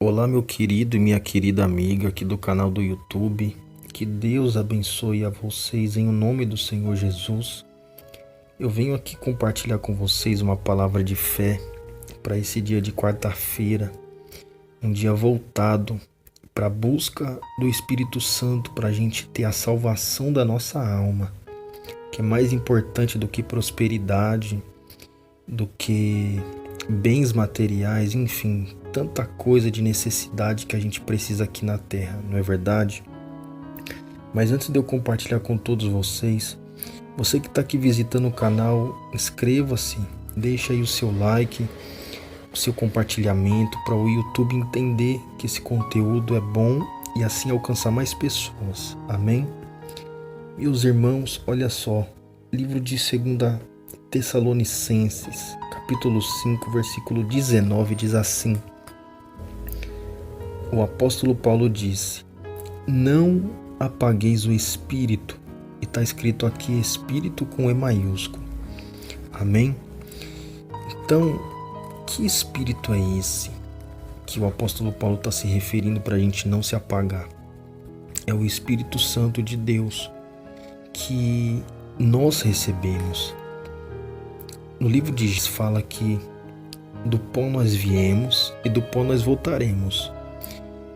Olá, meu querido e minha querida amiga aqui do canal do YouTube. Que Deus abençoe a vocês em nome do Senhor Jesus. Eu venho aqui compartilhar com vocês uma palavra de fé para esse dia de quarta-feira, um dia voltado para a busca do Espírito Santo, para a gente ter a salvação da nossa alma, que é mais importante do que prosperidade, do que bens materiais, enfim, tanta coisa de necessidade que a gente precisa aqui na Terra, não é verdade? Mas antes de eu compartilhar com todos vocês, você que está aqui visitando o canal, inscreva-se, deixa aí o seu like, o seu compartilhamento para o YouTube entender que esse conteúdo é bom e assim alcançar mais pessoas. Amém? Meus irmãos, olha só, livro de 2 Tessalonicenses, capítulo 5, versículo 19, diz assim: o apóstolo Paulo disse: não apagueis o espírito, e está escrito aqui espírito com E maiúsculo. Amém? Então, que espírito é esse que o apóstolo Paulo está se referindo para a gente não se apagar? É o Espírito Santo de Deus que nós recebemos. No livro de Gênesis fala que do pó nós viemos e do pó nós voltaremos.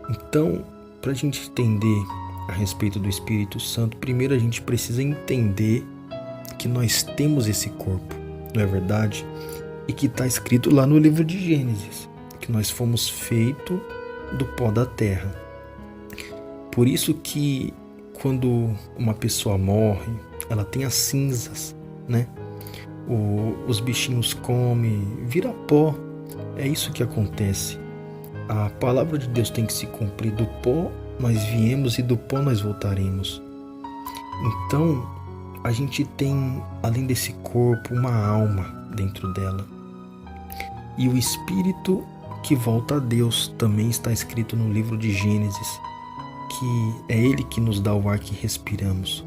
Então, para a gente entender a respeito do Espírito Santo, primeiro a gente precisa entender que nós temos esse corpo, não é verdade? E que está escrito lá no livro de Gênesis, que nós fomos feitos do pó da terra. Por isso que quando uma pessoa morre, ela tem as cinzas, né? Os bichinhos comem, vira pó. É isso que acontece. A palavra de Deus tem que se cumprir. Do pó nós viemos e do pó nós voltaremos. Então, a gente tem, além desse corpo, uma alma dentro dela. E o Espírito que volta a Deus também está escrito no livro de Gênesis, que é Ele que nos dá o ar que respiramos,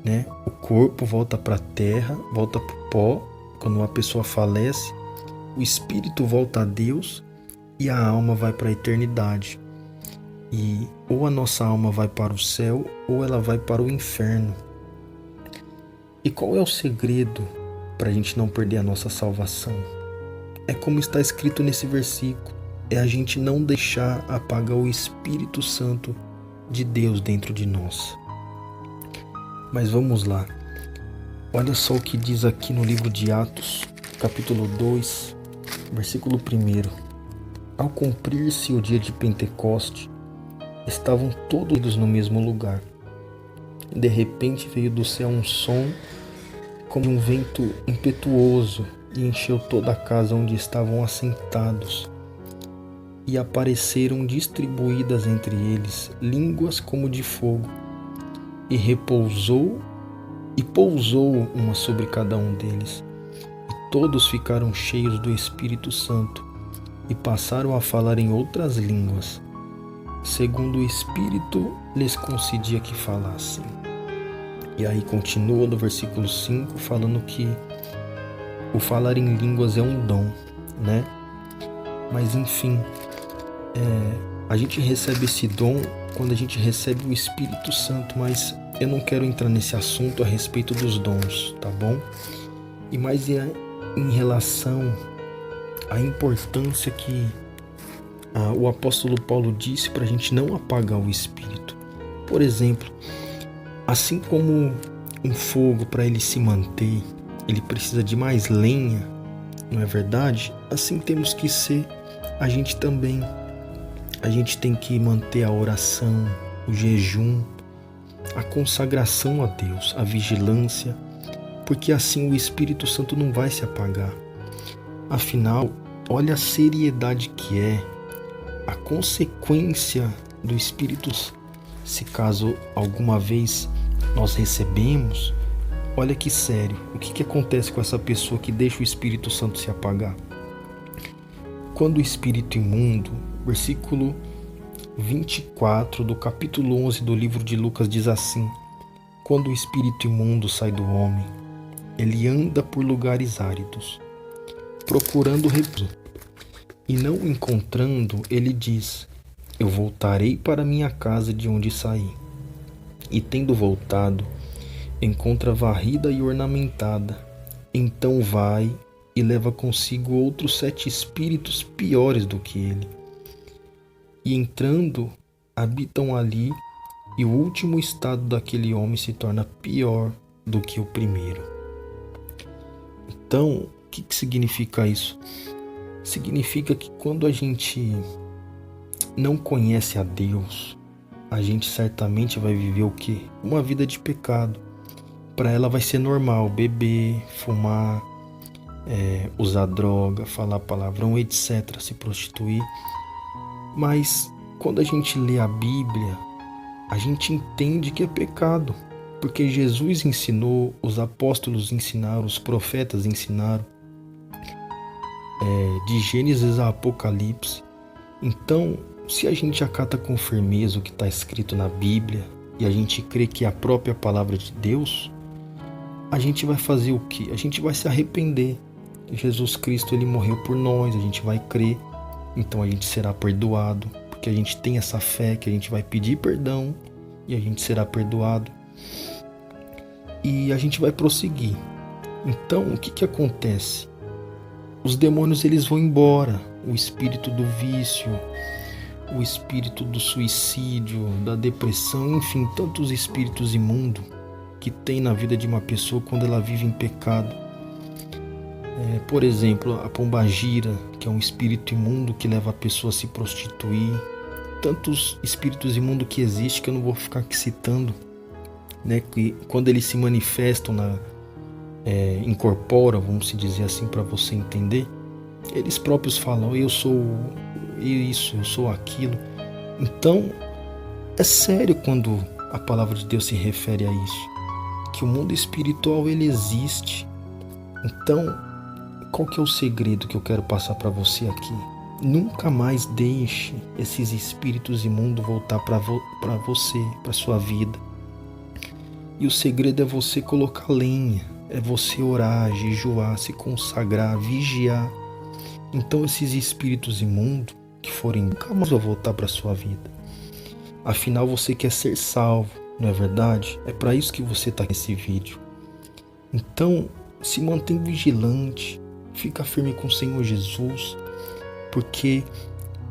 né? O corpo volta para a terra, volta para o pó. Quando uma pessoa falece, o Espírito volta a Deus e a alma vai para a eternidade. E ou a nossa alma vai para o céu ou ela vai para o inferno. E qual é o segredo para a gente não perder a nossa salvação? É como está escrito nesse versículo. É a gente não deixar apagar o Espírito Santo de Deus dentro de nós. Mas vamos lá. Olha só o que diz aqui no livro de Atos, capítulo 2, versículo 1. Ao cumprir-se o dia de Pentecoste, estavam todos no mesmo lugar. De repente veio do céu um som como um vento impetuoso e encheu toda a casa onde estavam assentados. E apareceram distribuídas entre eles línguas como de fogo, e pousou uma sobre cada um deles. E todos ficaram cheios do Espírito Santo e passaram a falar em outras línguas, segundo o Espírito lhes concedia que falassem. E aí continua no versículo 5 falando que o falar em línguas é um dom, né? Mas enfim, a gente recebe esse dom quando a gente recebe o Espírito Santo, mas eu não quero entrar nesse assunto a respeito dos dons, tá bom? E mais em relação à importância que o apóstolo Paulo disse para a gente não apagar o Espírito. Por exemplo, assim como um fogo, para ele se manter, ele precisa de mais lenha, não é verdade? Assim temos que ser a gente também. A gente tem que manter a oração, o jejum, a consagração a Deus, a vigilância, porque assim o Espírito Santo não vai se apagar. Afinal, olha a seriedade que é a consequência do Espírito. Se caso alguma vez nós recebemos, olha que sério, o que acontece com essa pessoa que deixa o Espírito Santo se apagar? Quando o espírito imundo, versículo 24 do capítulo 11 do livro de Lucas diz assim: quando o espírito imundo sai do homem, ele anda por lugares áridos, procurando repouso, E não o encontrando, ele diz: eu voltarei para minha casa de onde saí. E tendo voltado, encontra varrida e ornamentada. Então vai e leva consigo outros 7 espíritos piores do que ele. E entrando, habitam ali, e o último estado daquele homem se torna pior do que o primeiro. Então, o que significa isso? Significa que quando a gente não conhece a Deus, a gente certamente vai viver o quê? Uma vida de pecado. Para ela vai ser normal beber, fumar, usar droga, falar palavrão, etc., se prostituir. Mas quando a gente lê a Bíblia, a gente entende que é pecado, porque Jesus ensinou, os apóstolos ensinaram, os profetas ensinaram, de Gênesis a Apocalipse. Então, se a gente acata com firmeza o que está escrito na Bíblia e a gente crê que é a própria palavra de Deus, a gente vai fazer o quê? A gente vai se arrepender. Jesus Cristo, ele morreu por nós, a gente vai crer, então a gente será perdoado, porque a gente tem essa fé que a gente vai pedir perdão e a gente será perdoado. E a gente vai prosseguir. Então, o que acontece? Os demônios, eles vão embora. O espírito do vício, o espírito do suicídio, da depressão, enfim, tantos espíritos imundos que tem na vida de uma pessoa quando ela vive em pecado. Por exemplo, a pombagira, que é um espírito imundo que leva a pessoa a se prostituir. Tantos espíritos imundos que existem que eu não vou ficar aqui citando, né? Que quando eles se manifestam, incorporam, vamos se dizer assim para você entender, eles próprios falam: eu sou isso, eu sou aquilo. Então, é sério quando a palavra de Deus se refere a isso, que o mundo espiritual, ele existe. Então, qual que é o segredo que eu quero passar para você aqui? Nunca mais deixe esses espíritos imundos voltar para você, para sua vida. E o segredo é você colocar lenha, é você orar, jejuar, se consagrar, vigiar. Então esses espíritos imundos que forem, nunca mais vão voltar para sua vida. Afinal, você quer ser salvo, não é verdade? É para isso que você está nesse vídeo. Então, se mantém vigilante, fica firme com o Senhor Jesus, porque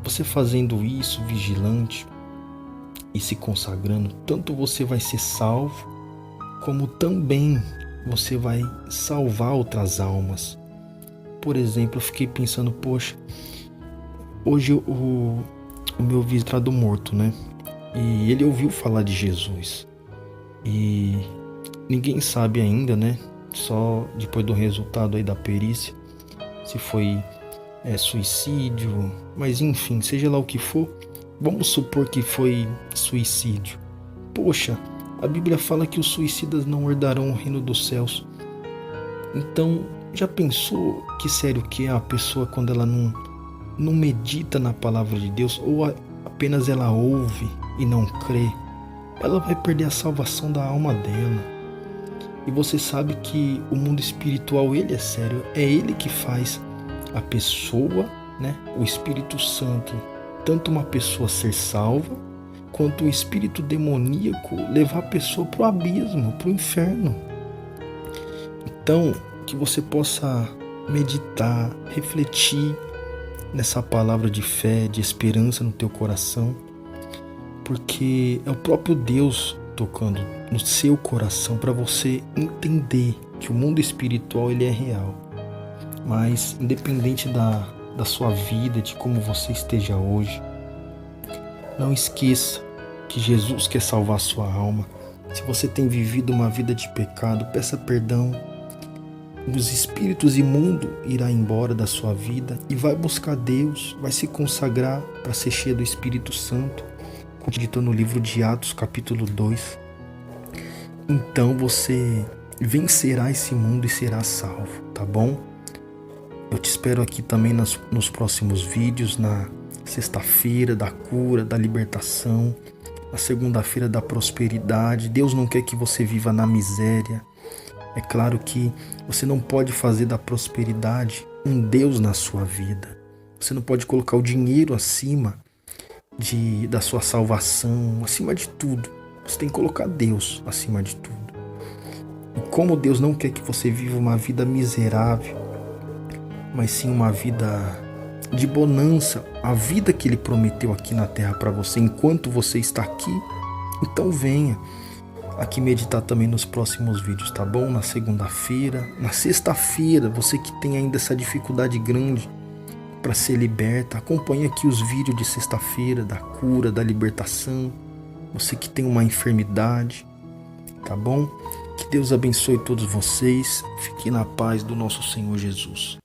você fazendo isso, vigilante e se consagrando, tanto você vai ser salvo, como também você vai salvar outras almas. Por exemplo, eu fiquei pensando, poxa, hoje o meu vizinho está morto, né? E ele ouviu falar de Jesus. E ninguém sabe ainda, né? Só depois do resultado aí da perícia, se foi suicídio, mas enfim, seja lá o que for, vamos supor que foi suicídio. Poxa, a Bíblia fala que os suicidas não herdarão o reino dos céus. Então, já pensou que sério que é a pessoa quando ela não medita na palavra de Deus, ou apenas ela ouve e não crê? Ela vai perder a salvação da alma dela. E você sabe que o mundo espiritual, ele é sério, é ele que faz a pessoa, né, o Espírito Santo, tanto uma pessoa ser salva, quanto o espírito demoníaco levar a pessoa para o abismo, para o inferno. Então, que você possa meditar, refletir nessa palavra de fé, de esperança no teu coração, porque é o próprio Deus tocando no seu coração para você entender que o mundo espiritual, ele é real. Mas independente da sua vida, de como você esteja hoje, não esqueça que Jesus quer salvar a sua alma. Se você tem vivido uma vida de pecado, peça perdão. Os espíritos imundos irão embora da sua vida e vai buscar Deus, vai se consagrar para ser cheio do Espírito Santo, como dito no livro de Atos, capítulo 2. Então você vencerá esse mundo e será salvo, tá bom? Eu te espero aqui também nos próximos vídeos, na sexta-feira da cura, da libertação, na segunda-feira da prosperidade. Deus não quer que você viva na miséria. É claro que você não pode fazer da prosperidade um Deus na sua vida. Você não pode colocar o dinheiro acima da sua salvação, acima de tudo. Você tem que colocar Deus acima de tudo. E como Deus não quer que você viva uma vida miserável, mas sim uma vida de bonança, a vida que Ele prometeu aqui na terra para você enquanto você está aqui, então venha aqui meditar também nos próximos vídeos, tá bom? Na segunda-feira, na sexta-feira, você que tem ainda essa dificuldade grande para ser liberta, acompanhe aqui os vídeos de sexta-feira, da cura, da libertação. Você que tem uma enfermidade, tá bom? Que Deus abençoe todos vocês. Fique na paz do nosso Senhor Jesus.